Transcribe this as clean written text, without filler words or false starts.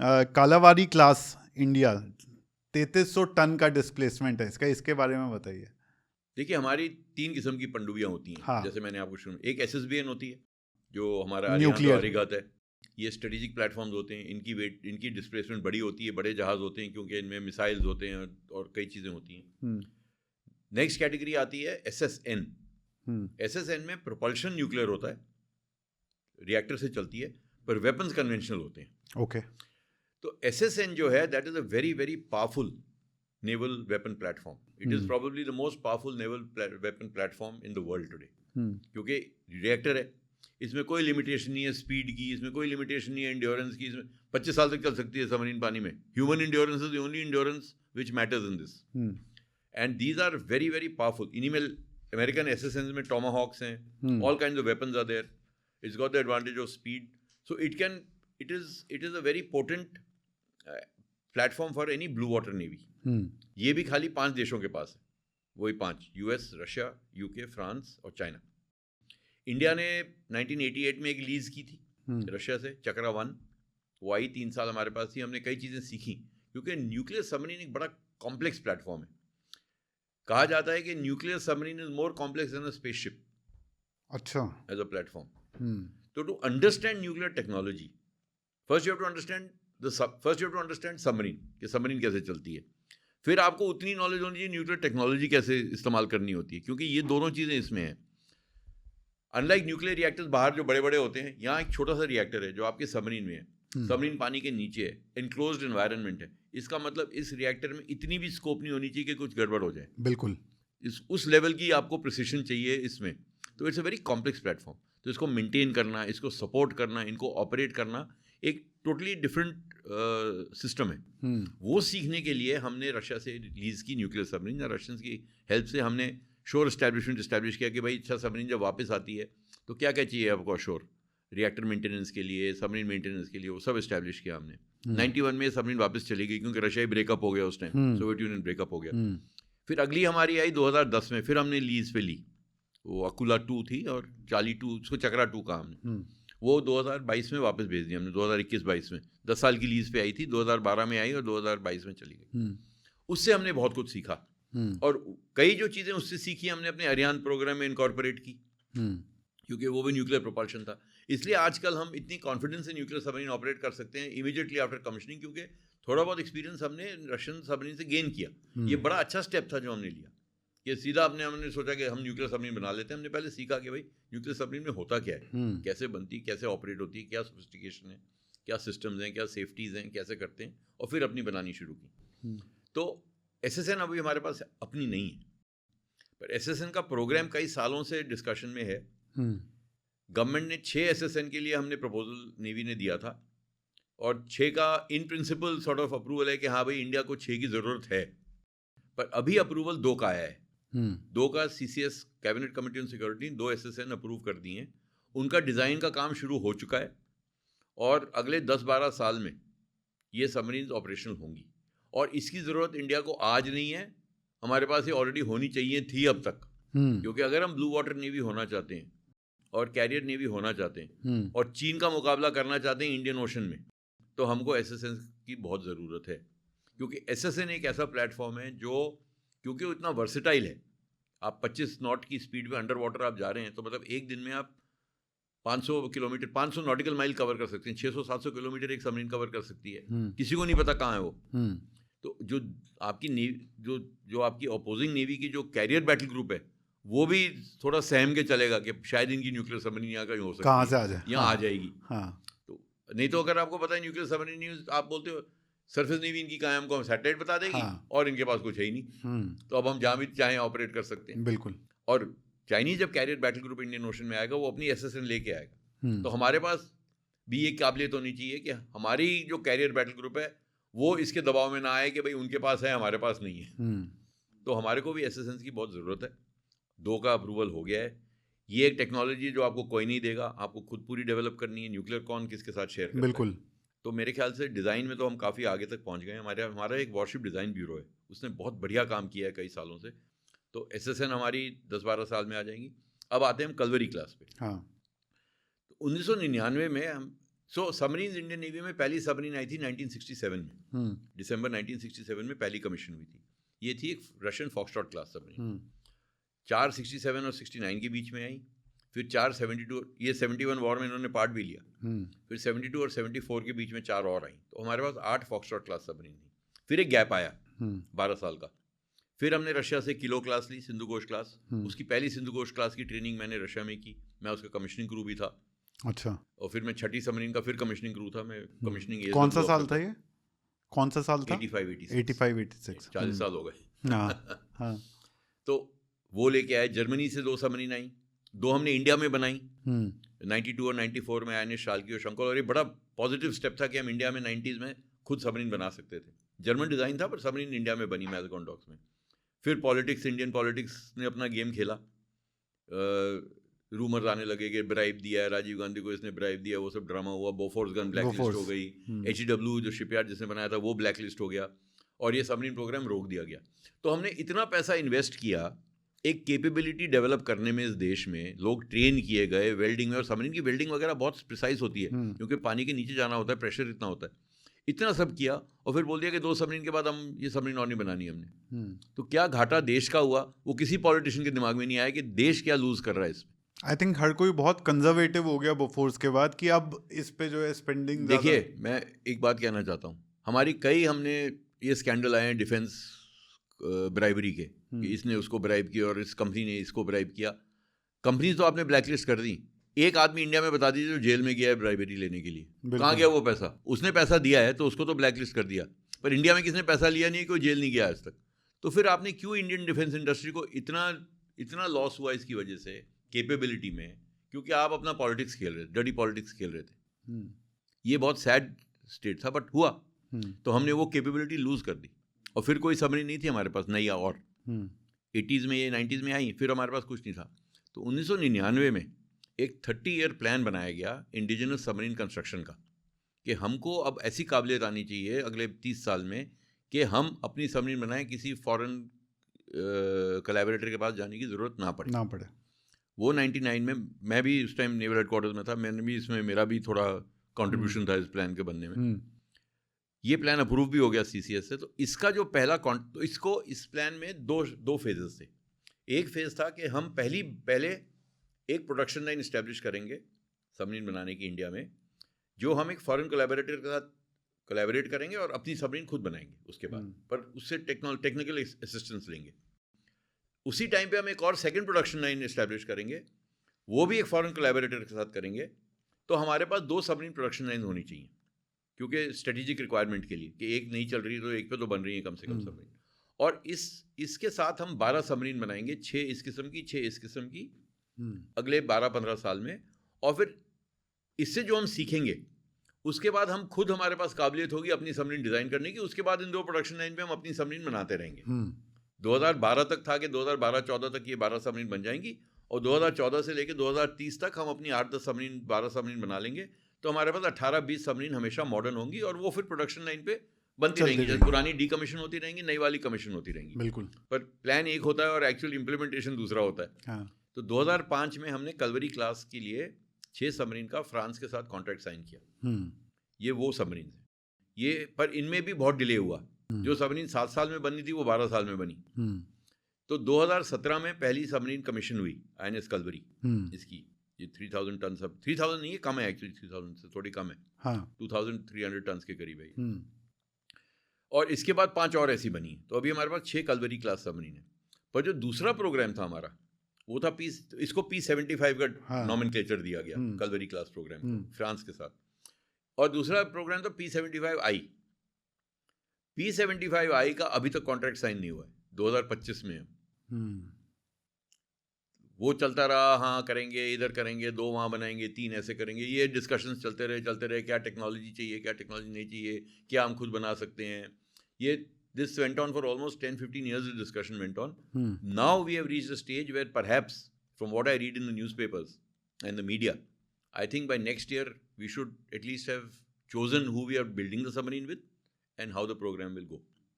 कालावारी Claas India 3300 ton का displacement है इसका, इसके बारे में बताइए। देखिए, हमारी 3 किस्म की पनडुब्बियाँ होती हैं। हाँ। जैसे मैंने आपको शुरू, एक SSBN होती है जो हमारा अरिहंत न्यूक्लियर। और अरिगत है। ये स्ट्रेटेजिक प्लेटफॉर्म्स होते हैं, इनकी डिस्प्लेसमेंट बड़ी होती है, बड़े जहाज़ होते हैं क्योंकि इनमें मिसाइल्स होते हैं और कई चीज़ें होती हैं। नेक्स्ट कैटेगरी आती है SSN। SSN में प्रोपल्शन न्यूक्लियर होता है, रिएक्टर से चलती है, पर वेपन्स कन्वेंशनल होते हैं। ओके। तो SSN जो है, that is a very very powerful naval weapon platform. It is probably the most powerful naval weapon platform in the world today. क्योंकि रिएक्टर है, इसमें कोई लिमिटेशन नहीं है स्पीड की, इसमें कोई लिमिटेशन नहीं है एंड्योरेंस की, इसमें 25 साल तक चल सकती है सबमरीन पानी में। Human endurance is the only endurance which matters in this, and these are very very powerful. इन्हीं में अमेरिकन SSNs में टोमाहॉक्स हैं, all kinds of weapons are there. It's got the advantage of speed, so it is a very potent platform for any blue water navy. ये भी खाली 5 देशों के पास है, वही 5, US, रशिया, UK, फ्रांस और चाइना। इंडिया ने 1988 में एक लीज की थी रशिया से, चक्रा 1। वो आई 3 साल हमारे पास थी, हमने कई चीज़ें सीखी क्योंकि न्यूक्लियर सबमरीन एक बड़ा कॉम्प्लेक्स प्लेटफॉर्म है। कहा जाता है कि nuclear submarine is more complex than a spaceship. अच्छा। As a platform. तो to understand nuclear technology, first you have to understand submarine, कि सबमरीन कैसे चलती है। फिर आपको उतनी नॉलेज होनी चाहिए न्यूक्लियर टेक्नोलॉजी कैसे इस्तेमाल करनी होती है, क्योंकि ये दोनों चीज़ें इसमें हैं। अनलाइक न्यूक्लियर रिएक्टर्स बाहर जो बड़े बड़े होते हैं, यहाँ एक छोटा सा रिएक्टर है जो आपके सबमरीन में है। सबमरीन पानी के नीचे है, इनक्लोज्ड एनवायरनमेंट है। इसका मतलब इस रिएक्टर में इतनी भी स्कोप नहीं होनी चाहिए कि कुछ गड़बड़ हो जाए। बिल्कुल। उस लेवल की आपको प्रिसिशन चाहिए इसमें। तो it's a very complex platform. तो इसको मेंटेन करना, इसको सपोर्ट करना, इनको ऑपरेट करना एक टोटली डिफरेंट सिस्टम है। वो सीखने के लिए हमने रशिया से लीज की न्यूक्लियर सबमरीन, या रशियंस की हेल्प से हमने शोर इस्टेब्लिश किया कि भाई अच्छा सबमरीन जब वापस आती है तो क्या क्या चाहिए आपको शोर, रिएक्टर मेंटेनेंस के लिए, सबमरीन मेंटेनेंस के लिए, वो सब इस्टेब्लिश किया हमने। 91 में सबमरीन वापस चली गई क्योंकि रशिया ब्रेकअप हो गया उस टाइम, सोवियत यूनियन ब्रेकअप हो गया। फिर अगली हमारी आई 2010 में, फिर हमने लीज पे ली, वो अकुला 2 थी और चाली 2, उसको चक्रा 2 कहा हमने। वो 2022 में वापस भेज दी हमने, 2021-22 में। 10 साल की लीज पे आई थी, 2012 में आई और 2022 में चली गई। उससे हमने बहुत कुछ सीखा, और कई जो चीज़ें उससे सीखी हमने अपने अरिहंत प्रोग्राम में इनकॉर्पोरेट की, क्योंकि वो भी न्यूक्लियर प्रोपल्शन था। इसलिए आजकल हम इतनी कॉन्फिडेंस से न्यूक्लियर सबमरीन ऑपरेट कर सकते हैं इमीडिएटली आफ्टर कमीशनिंग, क्योंकि थोड़ा बहुत एक्सपीरियंस हमने रशियन सबमरीन से गेन किया। ये बड़ा अच्छा स्टेप था जो हमने लिया, कि सीधा हमने सोचा कि हम न्यूक्लियर सबमरीन बना लेते हैं। हमने पहले सीखा कि भाई न्यूक्लियर सबमरीन में होता क्या है, कैसे बनती, कैसे ऑपरेट होती है, क्या सोफिस्टिकेशन है, क्या सिस्टम्स हैं, क्या सेफ्टीज़ हैं, कैसे करते हैं, और फिर अपनी बनानी शुरू की। तो SSN अभी हमारे पास अपनी नहीं है, पर SSN का प्रोग्राम कई सालों से डिस्कशन में है। गवर्नमेंट ने 6 SSN के लिए हमने प्रपोजल नेवी ने दिया था, और 6 का in principle sort of approval है कि हाँ भाई इंडिया को 6 की ज़रूरत है। पर अभी अप्रूवल 2 का आया है। 2 का CCS cabinet committee on security 2 SSN approve कर दिए हैं। उनका डिज़ाइन का काम शुरू हो चुका है, और अगले 10-12 साल में ये सबमरीन्स ऑपरेशनल होंगी। और इसकी ज़रूरत इंडिया को आज नहीं है, हमारे पास ये ऑलरेडी होनी चाहिए थी अब तक। क्योंकि अगर हम ब्लू वाटर नेवी होना चाहते हैं और कैरियर नेवी होना चाहते हैं और चीन का मुकाबला करना चाहते हैं इंडियन ओशन में, तो हमको SSN की बहुत ज़रूरत है। क्योंकि SSN एक ऐसा प्लेटफॉर्म है जो, क्योंकि वो इतना वर्सेटाइल है, आप 25 नॉट की स्पीड में अंडर वाटर आप जा रहे हैं, तो मतलब एक दिन में आप 500 किलोमीटर, 500 नॉटिकल माइल कवर कर सकते हैं। 600-700 किलोमीटर एक सबमरीन कवर कर सकती है, किसी को नहीं पता कहाँ है वो। तो जो आपकी नेवी, जो आपकी अपोजिंग नेवी की जो कैरियर बैटल ग्रुप है, वो भी थोड़ा सहम के चलेगा कि शायद इनकी न्यूक्लियर सबमरीन यहाँ कहीं हो सकती है, कहाँ से आ जाए, यहाँ आ जाएगी। तो नहीं तो अगर आपको पता है न्यूक्लियर सबमरीन न्यूज, आप बोलते हो सरफेस नेवी इनकी कहाँ है, हमको सैटेलाइट बता देगी, और इनके पास कुछ है ही नहीं, तो अब हम जहाँ भी चाहें ऑपरेट कर सकते हैं। बिल्कुल। और चाइनीज जब carrier battle group Indian Ocean में आएगा, वो अपनी SSN लेके आएगा, तो हमारे पास भी ये काबिलियत होनी चाहिए कि हमारी जो कैरियर बैटल ग्रुप है वो इसके दबाव में ना आए कि भाई उनके पास है हमारे पास नहीं है। तो हमारे को भी SSN की बहुत ज़रूरत है। 2 का अप्रूवल हो गया है। ये एक टेक्नोलॉजी जो आपको कोई नहीं देगा, आपको खुद पूरी डेवलप करनी है। न्यूक्लियर कौन किसके साथ शेयर करता है। बिल्कुल। तो मेरे ख्याल से डिज़ाइन में तो हम काफ़ी आगे तक पहुंच गए हैं। हमारा एक वॉरशिप डिज़ाइन ब्यूरो है, उसने बहुत बढ़िया काम किया है कई सालों से। तो SSN हमारी 10-12 साल में आ जाएंगी। अब आते हैं हम कलवरी क्लास पे। हाँ। तो 1999 में हम सो सबमरीन इंडियन नेवी में पहली सबमरीन आई थी 1967 में, दिसंबर 1967 में पहली कमीशन हुई थी। ये थी एक रशियन फॉक्सट्रॉट क्लास सबमरीन। 467 और 69 के बीच में आई, फिर 472, ये 71 वॉर में इन्होंने पार्ट भी लिया, फिर 72 और 74 के बीच में 4 और आई। तो हमारे पास 8 फॉक्सट्रॉट क्लास सबमरीन थी। फिर एक गैप आया 12 साल का, फिर हमने रशिया से किलो क्लास ली, सिंधु घोष क्लास। उसकी पहली सिंधु घोष क्लास की ट्रेनिंग मैंने रशिया में की, मैं उसका कमीशनिंग क्रू भी था। अच्छा। और फिर मैं छठी सबमरीन का फिर कमीशनिंग क्रू था, मैं कमीशनिंग। कौन सा साल था ये, कौन सा साल था? 85-86, 40 साल हो गए। हाँ। तो वो लेके आए। जर्मनी से 2 सबमरीन आई, 2 हमने इंडिया में बनाई 92 और 94 में, आयनिश, शाल्की और शंकर। और ये बड़ा पॉजिटिव स्टेप था कि हम इंडिया में 90s में खुद सबमरीन बना सकते थे। जर्मन डिज़ाइन था पर सबमरीन इंडिया में बनी मैज़गॉन डॉक्स में। फिर पॉलिटिक्स, इंडियन पॉलिटिक्स ने अपना गेम खेला। रूमर्स आने लगे कि ब्राइब दिया है, राजीव गांधी को इसने ब्राइब दिया, वो सब ड्रामा हुआ। बोफोर्स गन ब्लैकलिस्ट हो गई, HW जो शिपयार्ड जिसने बनाया था वो ब्लैकलिस्ट हो गया, और ये सबमरीन प्रोग्राम रोक दिया गया। तो हमने इतना पैसा इन्वेस्ट किया एक केपेबिलिटी डेवलप करने में, इस देश में लोग ट्रेन किए गए वेल्डिंग में, और सबमरीन की वेल्डिंग वगैरह बहुत प्रिसाइज होती है क्योंकि पानी के नीचे जाना होता है, प्रेशर इतना होता है। इतना सब किया और फिर बोल दिया कि 2 सबमरीन के बाद हम ये सबमरीन और नहीं बनानी हमने। तो क्या घाटा देश का हुआ, वो किसी पॉलिटिशियन के दिमाग में नहीं आया कि देश क्या लूज कर रहा है इसमें। आई थिंक हर कोई बहुत कंजर्वेटिव हो गया बोफोर्स के बाद कि अब इस पे जो है स्पेंडिंग। देखिए, मैं एक बात कहना चाहता हूँ, हमारी कई, हमने ये स्कैंडल आए हैं डिफेंस ब्राइबरी के, कि इसने उसको ब्राइब किया और इस कंपनी ने इसको ब्राइब किया। कंपनी तो आपने ब्लैकलिस्ट कर दी। एक आदमी इंडिया में बता दीजिए जो जेल में गया है ब्राइबरी लेने के लिए, कहाँ गया वो पैसा? उसने पैसा दिया है तो उसको तो ब्लैकलिस्ट कर दिया, पर इंडिया में किसने पैसा लिया नहीं, कोई जेल नहीं गया आज तक। तो फिर आपने क्यों इंडियन डिफेंस इंडस्ट्री को इतना लॉस हुआ इसकी वजह से केपेबिलिटी में? क्योंकि आप अपना पॉलिटिक्स खेल रहे थे, डर्टी पॉलिटिक्स खेल रहे थे। ये बहुत सैड स्टेट था, बट हुआ। तो हमने वो केपेबिलिटी लूज कर दी, और फिर कोई सबमरीन नहीं थी हमारे पास नई। और 80s में, ये 90s में आई, फिर हमारे पास कुछ नहीं था। तो 1999 में एक 30-year प्लान बनाया गया इंडिजिनस सबमरीन कंस्ट्रक्शन का, कि हमको अब ऐसी काबिलियत आनी चाहिए अगले 30 साल में कि हम अपनी सबमरीन बनाएं, किसी फॉरेन कोलैबोरेटर के पास जाने की ज़रूरत ना पड़े। वो 99 में, मैं भी उस टाइम नेवल हेडक्वार्टर्स में था, मैंने भी इसमें, मेरा भी थोड़ा कंट्रीब्यूशन था इस प्लान के बनने में। ये प्लान अप्रूव भी हो गया CCS से। तो इसका जो पहला तो इस प्लान में दो फेजेस थे। एक फेज था कि हम पहले एक प्रोडक्शन लाइन इस्टेब्लिश करेंगे सबमरीन बनाने की इंडिया में, जो हम एक फॉरेन कोलैबोरेटर के साथ कोलैबोरेट करेंगे और अपनी सबमरीन खुद बनाएंगे उसके बाद, पर उससे टेक्निकल असिस्टेंस लेंगे। उसी टाइम पे हम एक और सेकंड प्रोडक्शन लाइन इस्टेब्लिश करेंगे, वो भी एक फॉरेन कोलैबोरेटर के साथ करेंगे। तो हमारे पास 2 सबमरीन प्रोडक्शन लाइन होनी चाहिए, क्योंकि स्ट्रेटेजिक रिक्वायरमेंट के लिए, कि एक नहीं चल रही तो एक पे तो बन रही है कम से कम सबमरीन। और इसके साथ हम 12 सबमरीन बनाएंगे, 6 इस किस्म की, 6 इस किस्म की, अगले 12-15 साल में। और फिर इससे जो हम सीखेंगे, उसके बाद हम खुद, हमारे पास काबिलियत होगी अपनी सबमरीन डिज़ाइन करने की। उसके बाद इन 2 प्रोडक्शन लाइन पे हम अपनी सबमरीन बनाते रहेंगे। 2012 तक था कि 2012-14 तक ये 12 सबमरीन बन जाएंगी, और 2014 से लेकर 2030 तक हम अपनी 8-10 सबमरीन, 12 सबमरीन बना लेंगे। तो हमारे पास 18-20 सबमरीन हमेशा मॉडर्न होंगी, और वो फिर प्रोडक्शन लाइन पे बनती रहेंगी। जब पुरानी डीकमीशन होती रहेंगी, नई वाली कमीशन होती रहेंगी। बिल्कुल। पर प्लान एक होता है और एक्चुअल इम्प्लीमेंटेशन दूसरा होता है। हाँ। तो 2005 में हमने कलवरी क्लास के लिए 6 सबमरीन का फ्रांस के साथ कॉन्ट्रैक्ट साइन किया। ये वो सबमरीन है ये, पर इनमें भी बहुत डिले हुआ। जो सबमरीन 7 साल में बनी थी वो 12 साल में बनी। तो 2017 में पहली सबमरीन कमीशन हुई, INS कलवरी। इसकी ये 3000 टन, सब 3000 नहीं है, कम है एक्चुअली, 3000 से थोड़ी कम है। हाँ। 2300 टन के करीब है। और इसके बाद 5 और ऐसी बनी। तो अभी हमारे पास 6 कलवरी क्लास सबमरीन है। पर जो दूसरा प्रोग्राम था हमारा, वो था इसको P75 का नॉमेनक्लेचर दिया गया, कलवरी क्लास प्रोग्राम फ्रांस के साथ। और दूसरा प्रोग्राम था P75I। P75I का अभी तक कॉन्ट्रैक्ट साइन नहीं हुआ है, 2025 में है। वो चलता रहा, हाँ करेंगे, इधर करेंगे, 2 वहाँ बनाएंगे, 3 ऐसे करेंगे। ये डिस्कशंस चलते रहे, क्या टेक्नोलॉजी चाहिए, क्या टेक्नोलॉजी नहीं चाहिए, क्या हम खुद बना सकते हैं। ये this went on for almost 10-15 years, the discussion went on. Now we have reached a stage where perhaps, from what I read in the newspapers and the media, I think by next year we should at least have chosen who we are building the submarine with and how the program will go.